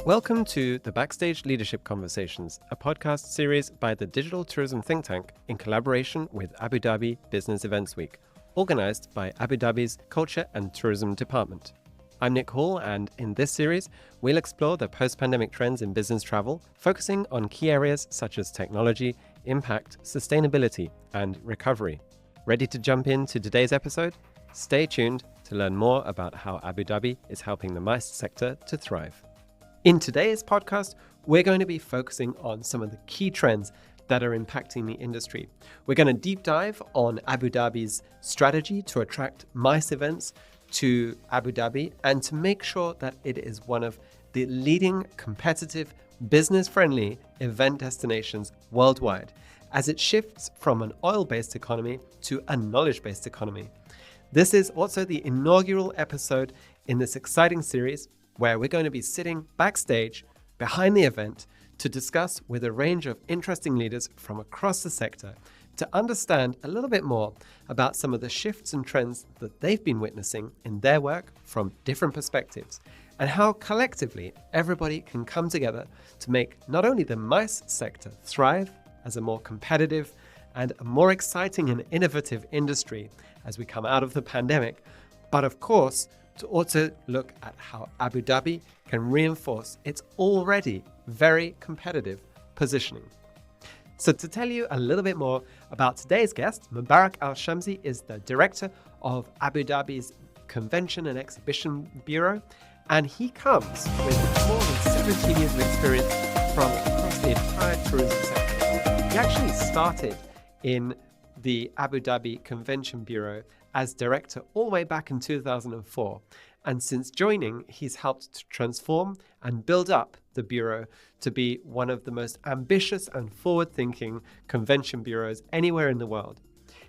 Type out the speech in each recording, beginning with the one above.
Welcome to the Backstage Leadership Conversations, a podcast series by the digital tourism think tank in collaboration with Abu Dhabi Business Events Week, organized by Abu Dhabi's Culture and Tourism Department. I'm Nick Hall, and in this series, we'll explore the post-pandemic trends in business travel, focusing on key areas such as technology, impact, sustainability, and recovery. Ready to jump into today's episode? Stay tuned to learn more about how Abu Dhabi is helping the MICE sector to thrive. In today's podcast, we're going to be focusing on some of the key trends that are impacting the industry. We're going to deep dive on Abu Dhabi's strategy to attract MICE events to Abu Dhabi and to make sure that it is one of the leading competitive, business-friendly event destinations worldwide as it shifts from an oil-based economy to a knowledge-based economy. This is also the inaugural episode in this exciting series where we're going to be sitting backstage behind the event to discuss with a range of interesting leaders from across the sector to understand a little bit more about some of the shifts and trends that they've been witnessing in their work from different perspectives, and how collectively everybody can come together to make not only the MICE sector thrive as a more competitive and a more exciting and innovative industry as we come out of the pandemic, but of course, to also look at how Abu Dhabi can reinforce its already very competitive positioning. So to tell you a little bit more about today's guest, Mubarak Al Shamsi is the director of Abu Dhabi's Convention and Exhibition Bureau, and he comes with more than 17 years of experience from across the entire tourism sector. He actually started in the Abu Dhabi Convention Bureau as director all the way back in 2004. And since joining, he's helped to transform and build up the Bureau to be one of the most ambitious and forward-thinking convention bureaus anywhere in the world.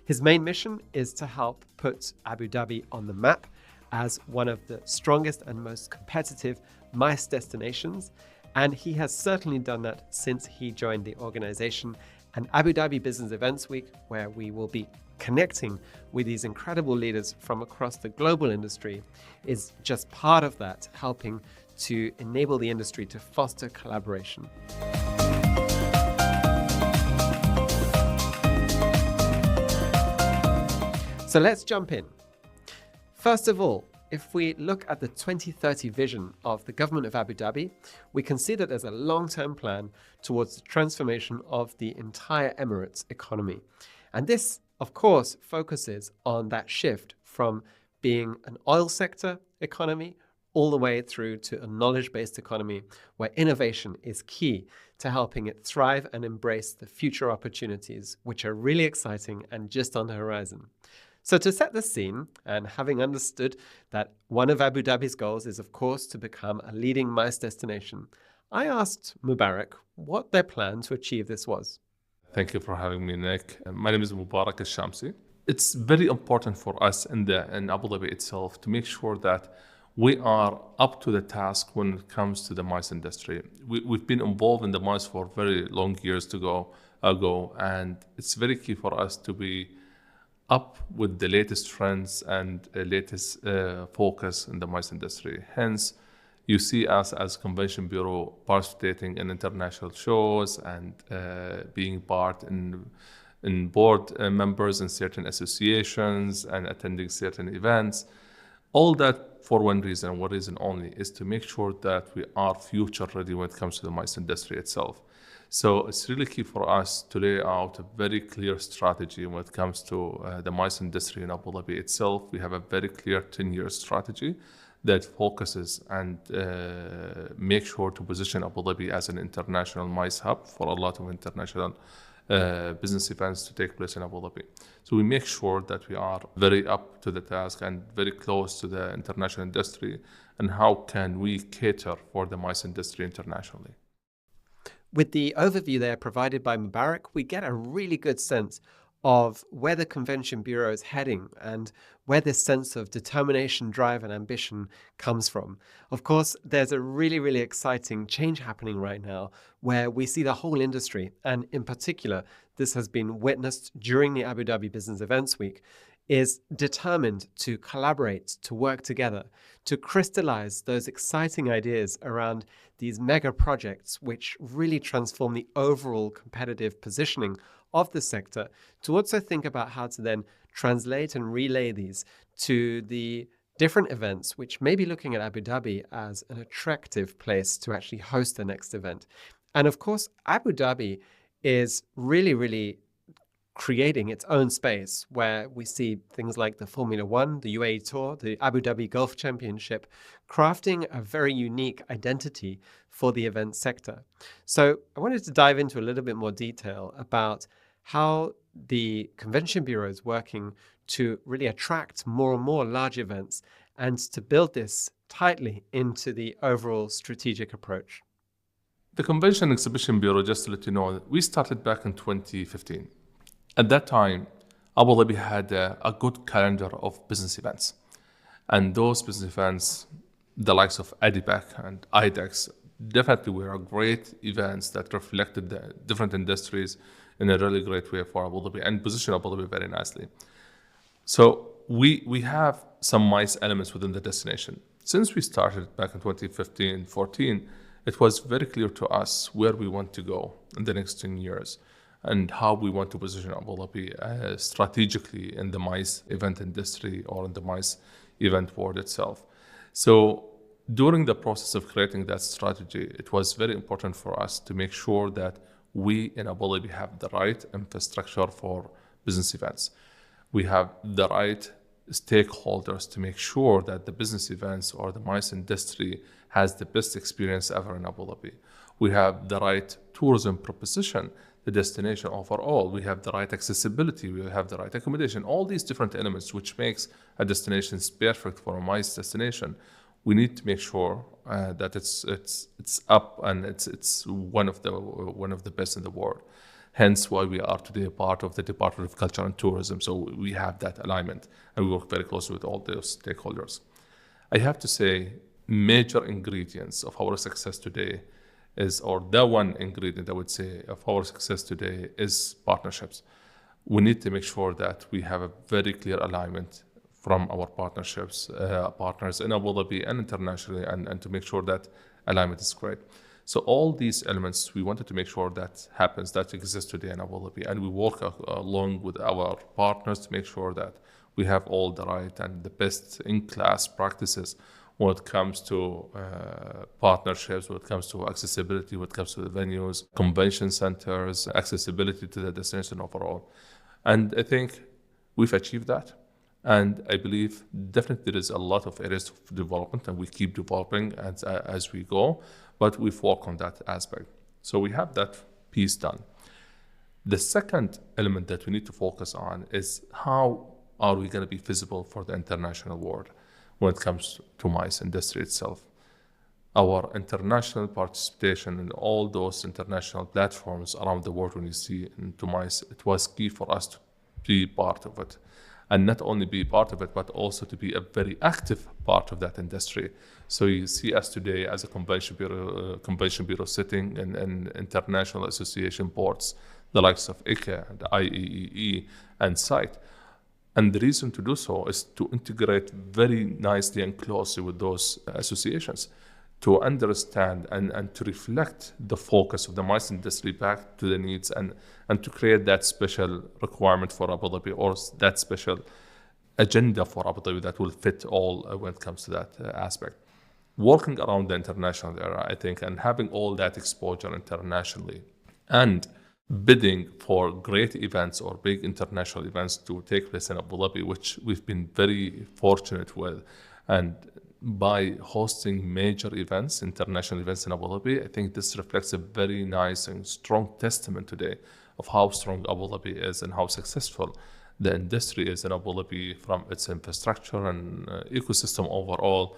His main mission is to help put Abu Dhabi on the map as one of the strongest and most competitive MICE destinations. And he has certainly done that since he joined the organization. And Abu Dhabi Business Events Week, where we will be connecting with these incredible leaders from across the global industry, is just part of that, helping to enable the industry to foster collaboration. So let's jump in. First of all, if we look at the 2030 vision of the government of Abu Dhabi, we can see that there's a long-term plan towards the transformation of the entire Emirates economy. And this, of course, focuses on that shift from being an oil sector economy all the way through to a knowledge-based economy where innovation is key to helping it thrive and embrace the future opportunities, which are really exciting and just on the horizon. So to set the scene, and having understood that one of Abu Dhabi's goals is, of course, to become a leading MICE destination, I asked Mubarak what their plan to achieve this was. Thank you for having me, Nick. My name is Mubarak Al Shamsi. It's very important for us in Abu Dhabi itself to make sure that we are up to the task when it comes to the MICE industry. We've been involved in the MICE for very long years ago, and it's very key for us to be up with the latest trends and latest focus in the MICE industry. Hence, you see us as Convention Bureau participating in international shows and being part in board members in certain associations and attending certain events. All that for one reason only, is to make sure that we are future ready when it comes to the MICE industry itself. So it's really key for us to lay out a very clear strategy when it comes to the MICE industry in Abu Dhabi itself. We have a very clear 10-year strategy that focuses and make sure to position Abu Dhabi as an international MICE hub for a lot of international business events to take place in Abu Dhabi. So we make sure that we are very up to the task and very close to the international industry, and how can we cater for the MICE industry internationally. With the overview there provided by Mubarak, we get a really good sense of where the Convention Bureau is heading and where this sense of determination, drive, and ambition comes from. Of course, there's a really, really exciting change happening right now where we see the whole industry, and in particular, this has been witnessed during the Abu Dhabi Business Events Week, is determined to collaborate, to work together, to crystallize those exciting ideas around these mega projects, which really transform the overall competitive positioning of the sector, to also think about how to then translate and relay these to the different events, which may be looking at Abu Dhabi as an attractive place to actually host the next event. And of course, Abu Dhabi is really creating its own space where we see things like the Formula One, the UAE Tour, the Abu Dhabi Golf Championship, crafting a very unique identity for the event sector. So I wanted to dive into a little bit more detail about how the Convention Bureau is working to really attract more and more large events and to build this tightly into the overall strategic approach. The Convention Exhibition Bureau, just to let you know, we started back in 2015. At that time, Abu Dhabi had a good calendar of business events. And those business events, the likes of ADBEW and IDEX, definitely were great events that reflected the different industries in a really great way for Abu Dhabi and positioned Abu Dhabi very nicely. So we have some nice elements within the destination. Since we started back in 2015-14, it was very clear to us where we want to go in the next 10 years and how we want to position Abu Dhabi strategically in the MICE event industry or in the MICE event world itself. So during the process of creating that strategy, it was very important for us to make sure that we in Abu Dhabi have the right infrastructure for business events. We have the right stakeholders to make sure that the business events or the MICE industry has the best experience ever in Abu Dhabi. We have the right tourism proposition, the destination overall. We have the right accessibility. We have the right accommodation. All these different elements which makes a destination perfect for a MICE destination. We need to make sure that it's up and it's one of the best in the world. Hence why we are today part of the Department of Culture and Tourism. So we have that alignment and we work very closely with all those stakeholders. I have to say, major ingredients of our success today is, or the one ingredient I would say of our success today is partnerships. We need to make sure that we have a very clear alignment from our partners in Abu Dhabi and internationally, and to make sure that alignment is great. So all these elements, we wanted to make sure that happens, that exists today in Abu Dhabi. And we work along with our partners to make sure that we have all the right and the best in-class practices when it comes to partnerships, when it comes to accessibility, when it comes to the venues, convention centers, accessibility to the destination overall. And I think we've achieved that. And I believe definitely there is a lot of areas of development and we keep developing as we go, but we've worked on that aspect. So we have that piece done. The second element that we need to focus on is how are we going to be visible for the international world when it comes to MICE industry itself. Our international participation in all those international platforms around the world when you see into MICE, it was key for us to be part of it. And not only be part of it, but also to be a very active part of that industry. So you see us today as a convention bureau sitting in international association boards, the likes of ICA, the IEEE, and CITE. And the reason to do so is to integrate very nicely and closely with those associations, to understand and to reflect the focus of the MICE industry back to the needs and to create that special requirement for Abu Dhabi or that special agenda for Abu Dhabi that will fit all when it comes to that aspect. Working around the international era, I think, and having all that exposure internationally and bidding for great events or big international events to take place in Abu Dhabi, which we've been very fortunate with. And by hosting major events, international events in Abu Dhabi, I think this reflects a very nice and strong testament today of how strong Abu Dhabi is and how successful the industry is in Abu Dhabi from its infrastructure and ecosystem overall.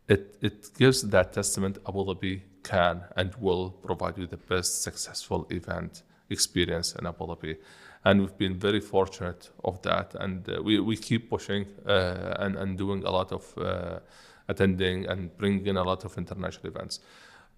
It gives that testament Abu Dhabi can and will provide you the best successful event experience in Abu Dhabi. And we've been very fortunate of that. And we keep pushing and doing a lot of attending and bringing in a lot of international events.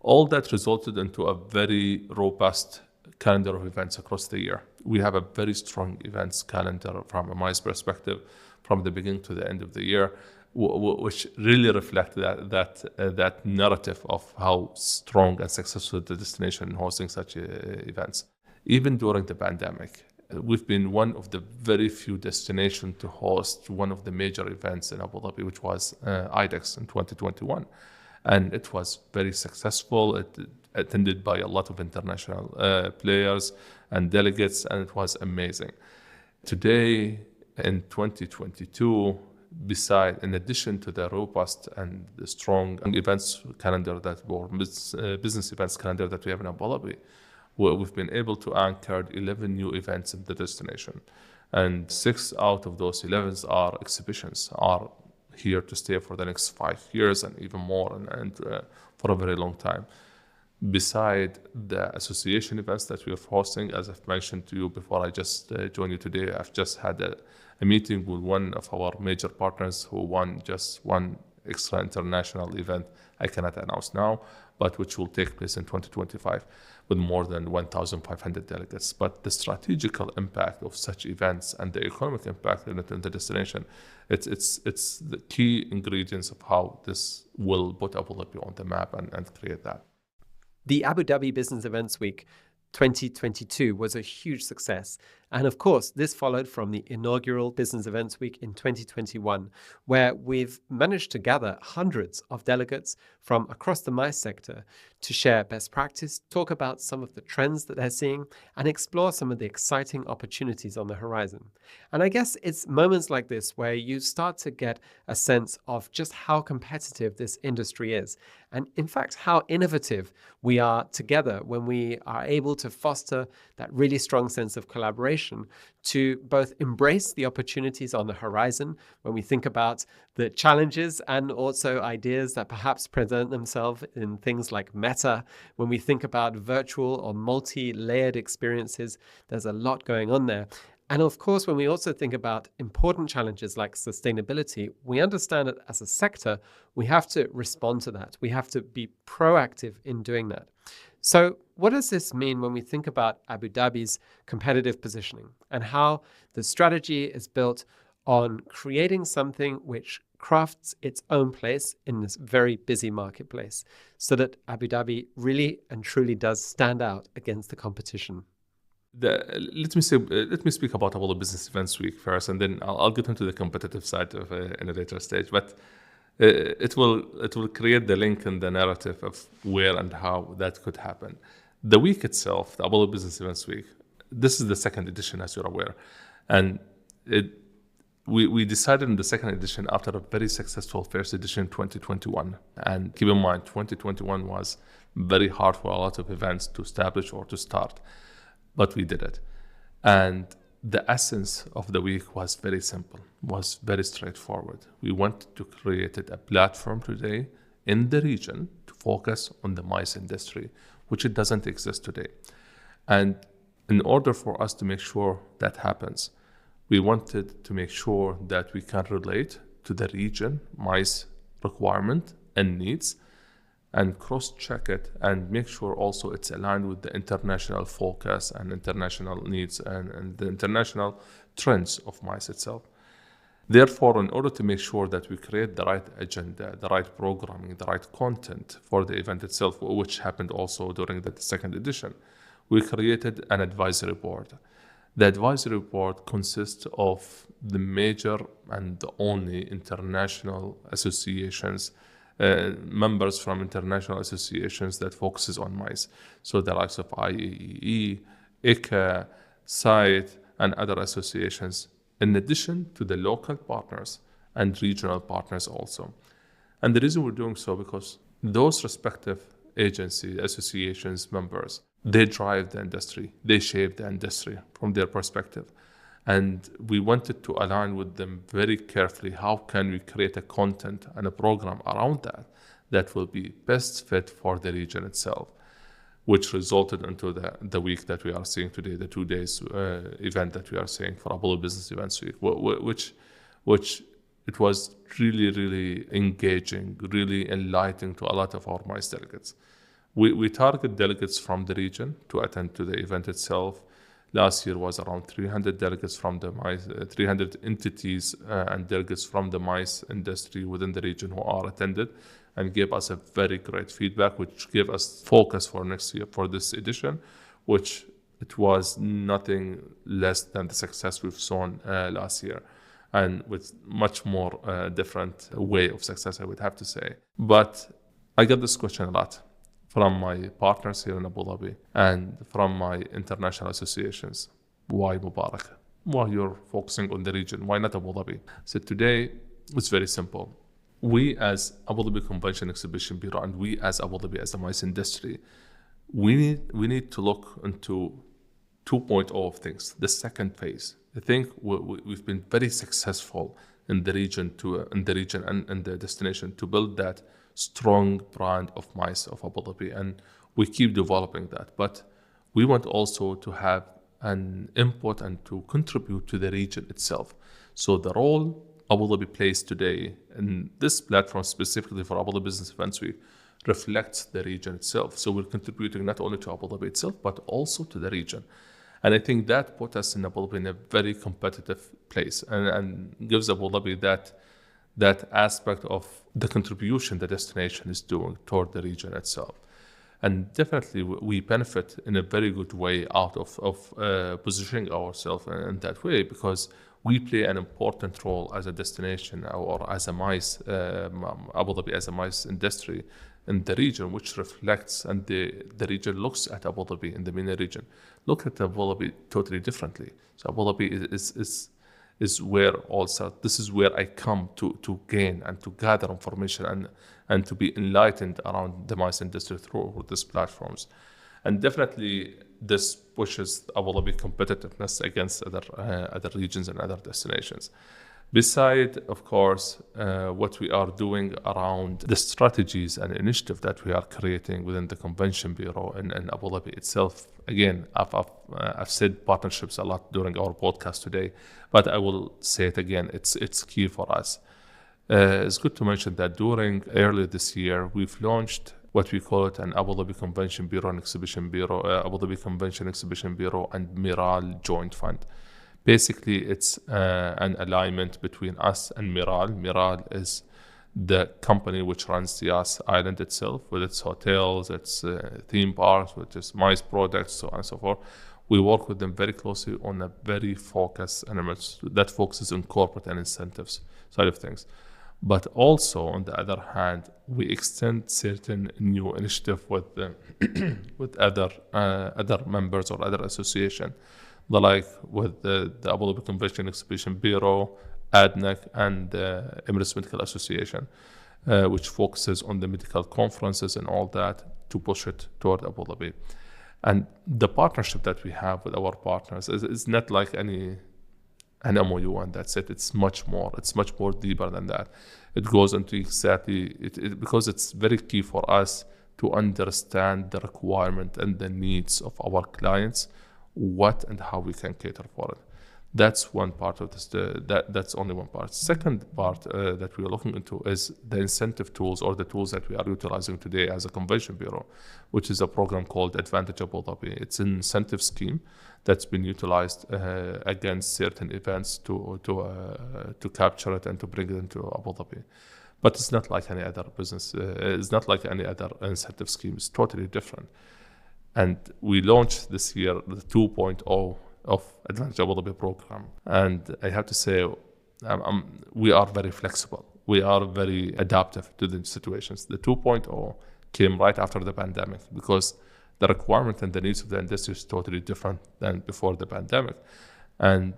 All that resulted into a very robust calendar of events across the year. We have a very strong events calendar from a MICE perspective from the beginning to the end of the year, which really reflect that narrative of how strong and successful the destination in hosting such events. Even during the pandemic, we've been one of the very few destinations to host one of the major events in Abu Dhabi, which was IDEX in 2021. And it was very successful. It attended by a lot of international players and delegates, and it was amazing. Today, in 2022, in addition to the robust and the strong events calendar business events calendar that we have in Abu Dhabi, we've been able to anchor 11 new events in the destination. And 6 out of those 11 are exhibitions, are here to stay for the next 5 years and even more, and for a very long time. Beside the association events that we are hosting, as I've mentioned to you before I just joined you today, I've just had a meeting with one of our major partners who won just one extra international event I cannot announce now, but which will take place in 2025 with more than 1,500 delegates. But the strategical impact of such events and the economic impact in the destination, it's the key ingredients of how this will put Abu Dhabi on the map and create that. The Abu Dhabi Business Events Week 2022 was a huge success. And of course, this followed from the inaugural Business Events Week in 2021, where we've managed to gather hundreds of delegates from across the MICE sector to share best practice, talk about some of the trends that they're seeing, and explore some of the exciting opportunities on the horizon. And I guess it's moments like this where you start to get a sense of just how competitive this industry is, and in fact, how innovative we are together when we are able to foster that really strong sense of collaboration to both embrace the opportunities on the horizon when we think about the challenges and also ideas that perhaps present themselves in things like meta. When we think about virtual or multi-layered experiences, there's a lot going on there. And of course, when we also think about important challenges like sustainability, we understand that as a sector, we have to respond to that. We have to be proactive in doing that. So what does this mean when we think about Abu Dhabi's competitive positioning and how the strategy is built on creating something which crafts its own place in this very busy marketplace so that Abu Dhabi really and truly does stand out against the competition? Let me speak about Abu Dhabi Business Events Week first, and then I'll get into the competitive side of in a later stage. But it will create the link and the narrative of where and how that could happen. The week itself, the Abu Dhabi Business Events Week, this is the second edition, as you're aware, and we decided in the second edition after a very successful first edition 2021. And keep in mind, 2021 was very hard for a lot of events to establish or to start. But we did it. And the essence of the week was very simple, was very straightforward. We wanted to create a platform today in the region to focus on the MICE industry, which it doesn't exist today. And in order for us to make sure that happens, we wanted to make sure that we can relate to the region MICE requirement and needs, and cross-check it and make sure also it's aligned with the international focus and international needs and the international trends of MICE itself. Therefore, in order to make sure that we create the right agenda, the right programming, the right content for the event itself, which happened also during the second edition, we created an advisory board. The advisory board consists of the major and the only international associations, members from international associations that focuses on MICE. So the likes of IAEE, ICA, SITE, and other associations, in addition to the local partners and regional partners also. And the reason we're doing so because those respective agency, associations, members, they drive the industry, they shape the industry from their perspective. And we wanted to align with them very carefully. How can we create a content and a program around that will be best fit for the region itself, which resulted into the week that we are seeing today, the 2 days event that we are seeing for Abu Dhabi Business Events Week, which it was really, really engaging, really enlightening to a lot of our MICE delegates. We target delegates from the region to attend to the event itself. Last year was around 300 delegates from the MICE, 300 entities and delegates from the MICE industry within the region who are attended, and gave us a very great feedback, which gave us focus for next year for this edition, which it was nothing less than the success we've shown last year, and with much more different way of success, I would have to say. But I get this question a lot from my partners here in Abu Dhabi and from my international associations. Why Mubarak? Why you're focusing on the region? Why not Abu Dhabi? So today, it's very simple. We as Abu Dhabi Convention Exhibition Bureau and we as Abu Dhabi as a MICE industry, we need to look into 2.0 of things, the second phase. I think we've been very successful in the region and the destination to build that strong brand of MICE of Abu Dhabi, and we keep developing that. But we want also to have an input and to contribute to the region itself. So the role Abu Dhabi plays today in this platform, specifically for Abu Dhabi Business Events Week, reflects the region itself. So we're contributing not only to Abu Dhabi itself, but also to the region. And I think that put us in Abu Dhabi in a very competitive place and gives Abu Dhabi that aspect of the contribution the destination is doing toward the region itself. And definitely we benefit in a very good way out of positioning ourselves in that way, because we play an important role as a destination or as a MICE, Abu Dhabi as a MICE industry in the region, which reflects, and the region looks at Abu Dhabi in the MENA region, look at Abu Dhabi totally differently. So Abu Dhabi is where also, this is where I come to gain and to gather information and to be enlightened around the MICE industry through these platforms. And definitely this pushes Abu Dhabi competitiveness against other regions and other destinations. Beside, of course, what we are doing around the strategies and initiative that we are creating within the Convention Bureau and Abu Dhabi itself. Again, I've said partnerships a lot during our podcast today, but I will say it again, it's key for us. It's good to mention that earlier this year, we've launched what we call it an Abu Dhabi Convention Bureau and Exhibition Bureau, Abu Dhabi Convention Exhibition Bureau and Miral Joint Fund. Basically, it's an alignment between us and Miral. Miral is the company which runs the Yas Island itself, with its hotels, its theme parks, with its MICE products, so on and so forth. We work with them very closely on a very focused element that focuses on corporate and incentives side of things. But also, on the other hand, we extend certain new initiative with with other members or other association, like with the Abu Dhabi Convention Exhibition Bureau, ADNEC, and the Emirates Medical Association, which focuses on the medical conferences and all that to push it toward Abu Dhabi. And the partnership that we have with our partners is not like an MOU and that's it. It's much more. It's much more deeper than that. It goes into because it's very key for us to understand the requirement and the needs of our clients, what and how we can cater for it. That's one part of this. That's only one part. Second part that we are looking into is the incentive tools, or the tools that we are utilizing today as a convention bureau, which is a program called Advantage Abu Dhabi. It's an incentive scheme that's been utilized against certain events to capture it and to bring it into Abu Dhabi. But it's not like any other business. It's not like any other incentive scheme. It's totally different. And we launched this year the 2.0 of Advantage Abu Dhabi program. And I have to say, we are very flexible. We are very adaptive to the situations. The 2.0 came right after the pandemic because the requirement and the needs of the industry is totally different than before the pandemic. And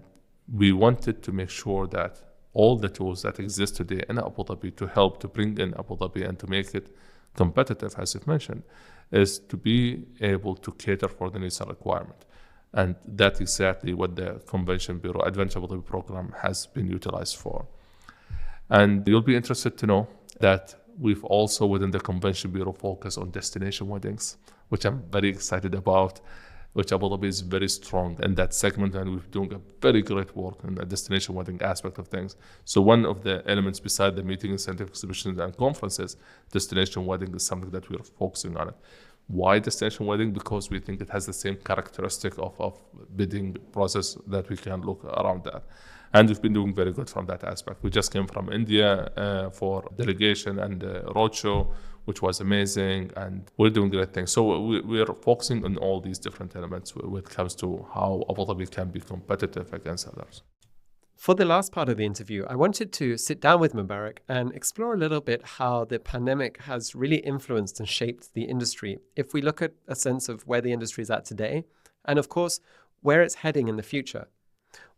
we wanted to make sure that all the tools that exist today in Abu Dhabi to help to bring in Abu Dhabi and to make it competitive, as you've mentioned, is to be able to cater for the needs and requirement. And that's exactly what the Convention Bureau Advantage Abu Dhabi program has been utilized for. And you'll be interested to know that we've also, within the Convention Bureau, focused on destination weddings, which I'm very excited about, which Abu Dhabi is very strong in that segment, and we're doing a very great work in the destination wedding aspect of things. So one of the elements beside the meeting, incentive, exhibitions, and conferences, destination wedding is something that we're focusing on it. Why destination wedding? Because we think it has the same characteristic of bidding process that we can look around that. And we've been doing very good from that aspect. We just came from India for delegation and roadshow, which was amazing, and we're doing great things. So we're focusing on all these different elements when it comes to how Abu Dhabi can be competitive against others. For the last part of the interview, I wanted to sit down with Mubarak and explore a little bit how the pandemic has really influenced and shaped the industry. If we look at a sense of where the industry is at today, and of course, where it's heading in the future.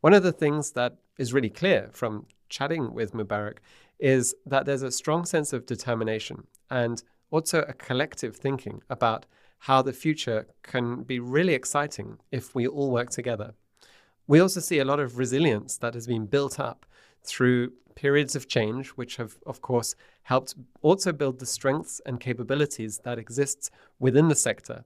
One of the things that is really clear from chatting with Mubarak is that there's a strong sense of determination and also a collective thinking about how the future can be really exciting if we all work together. We also see a lot of resilience that has been built up through periods of change, which have, of course, helped also build the strengths and capabilities that exist within the sector.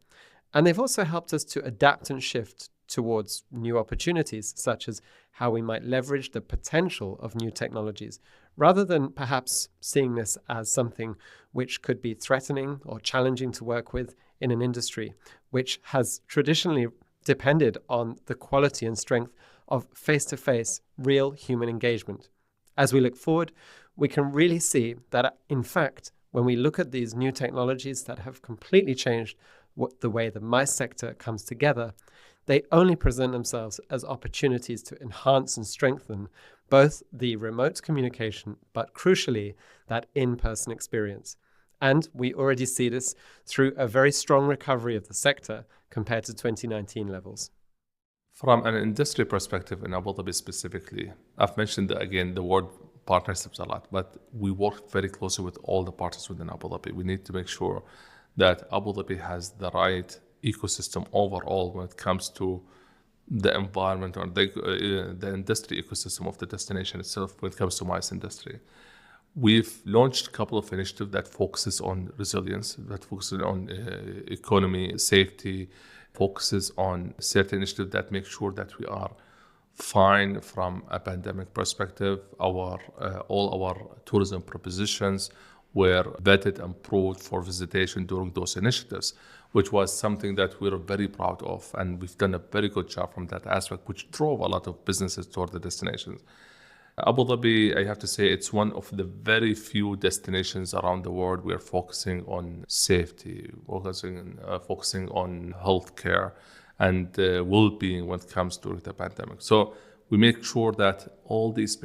And they've also helped us to adapt and shift towards new opportunities, such as how we might leverage the potential of new technologies, rather than perhaps seeing this as something which could be threatening or challenging to work with in an industry, which has traditionally depended on the quality and strength of face-to-face, real human engagement. As we look forward, we can really see that, in fact, when we look at these new technologies that have completely changed the way the MICE sector comes together, they only present themselves as opportunities to enhance and strengthen both the remote communication, but crucially, that in-person experience. And we already see this through a very strong recovery of the sector compared to 2019 levels. From an industry perspective in Abu Dhabi specifically, I've mentioned again the word partnerships a lot, but we work very closely with all the partners within Abu Dhabi. We need to make sure that Abu Dhabi has the right ecosystem overall when it comes to the environment or the industry ecosystem of the destination itself when it comes to MICE industry. We've launched a couple of initiatives that focuses on resilience, that focuses on economy, safety, focuses on certain initiatives that make sure that we are fine from a pandemic perspective. All our tourism propositions were vetted and approved for visitation during those initiatives, which was something that we're very proud of. And we've done a very good job from that aspect, which drove a lot of businesses toward the destinations. Abu Dhabi, I have to say, it's one of the very few destinations around the world we are focusing on safety, focusing on healthcare and well-being when it comes to the pandemic. So we make sure that all these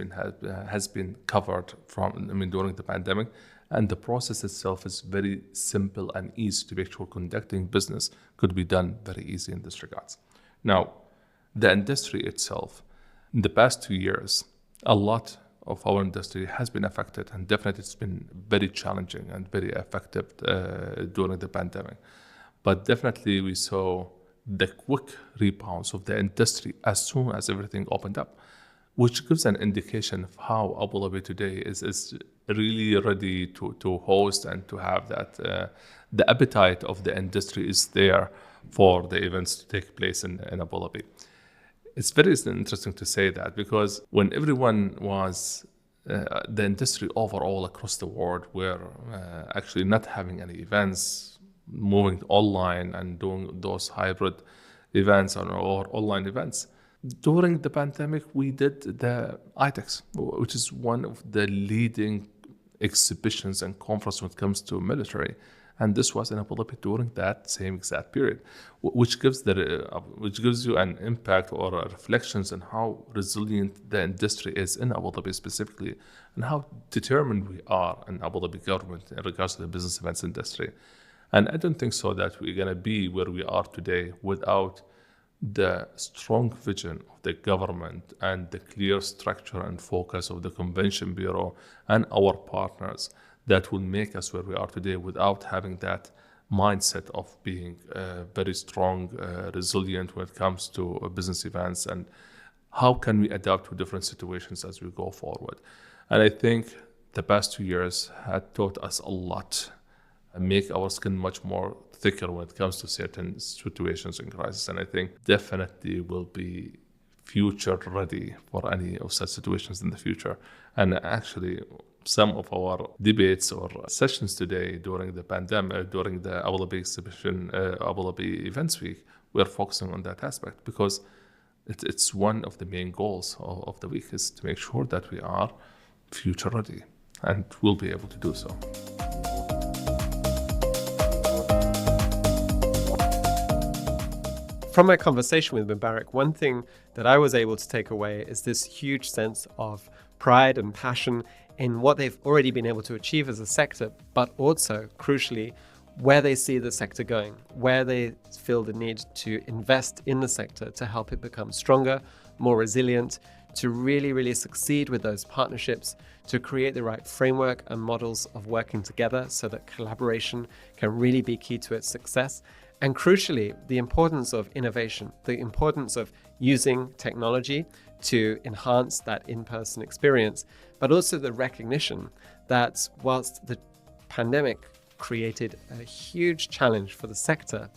has been covered during the pandemic, and the process itself is very simple and easy to make sure conducting business could be done very easy in this regards. Now, the industry itself, in the past 2 years, a lot of our industry has been affected, and definitely it's been very challenging and very effective during the pandemic. But definitely we saw the quick rebounds of the industry as soon as everything opened up, which gives an indication of how Abu Dhabi today is really ready to host and to have that. The appetite of the industry is there for the events to take place in Abu Dhabi. It's very interesting to say that, because when everyone was, the industry overall across the world were actually not having any events, moving online and doing those hybrid events or online events. During the pandemic, we did the ITEX, which is one of the leading exhibitions and conference when it comes to military. And this was in Abu Dhabi during that same exact period, which gives you an impact or reflections on how resilient the industry is in Abu Dhabi specifically, and how determined we are in Abu Dhabi government in regards to the business events industry. And I don't think so that we're going to be where we are today without the strong vision of the government and the clear structure and focus of the Convention Bureau and our partners that will make us where we are today, without having that mindset of being very strong, resilient when it comes to business events, and how can we adapt to different situations as we go forward. And I think the past 2 years had taught us a lot and make our skin much more thicker when it comes to certain situations and crises. And I think definitely will be future ready for any of such situations in the future. And actually, some of our debates or sessions today during the pandemic, during the Abu Dhabi exhibition, Abu Dhabi Events Week, we're focusing on that aspect because it's one of the main goals of the week is to make sure that we are future ready, and we'll be able to do so. From my conversation with Mubarak, one thing that I was able to take away is this huge sense of pride and passion in what they've already been able to achieve as a sector, but also, crucially, where they see the sector going, where they feel the need to invest in the sector to help it become stronger, more resilient, to really, really succeed with those partnerships, to create the right framework and models of working together so that collaboration can really be key to its success. And crucially, the importance of innovation, the importance of using technology to enhance that in-person experience, but also the recognition that whilst the pandemic created a huge challenge for the sector,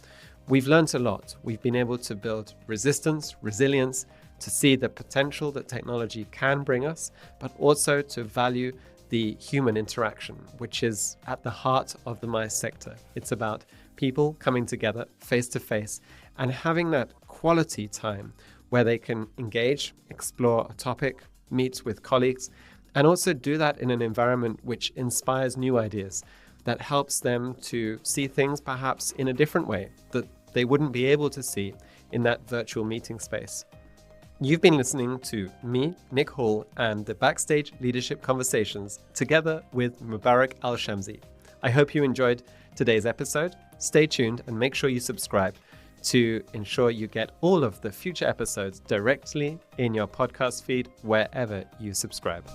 we've learned a lot. We've been able to build resistance, resilience, to see the potential that technology can bring us, but also to value the human interaction, which is at the heart of the MICE sector. It's about people coming together face to face and having that quality time where they can engage, explore a topic, meet with colleagues, and also do that in an environment which inspires new ideas, that helps them to see things perhaps in a different way that they wouldn't be able to see in that virtual meeting space. You've been listening to me, Nick Hall, and the Backstage Leadership Conversations together with Mubarak Al Shamsi. I hope you enjoyed today's episode. Stay tuned and make sure you subscribe to ensure you get all of the future episodes directly in your podcast feed wherever you subscribe.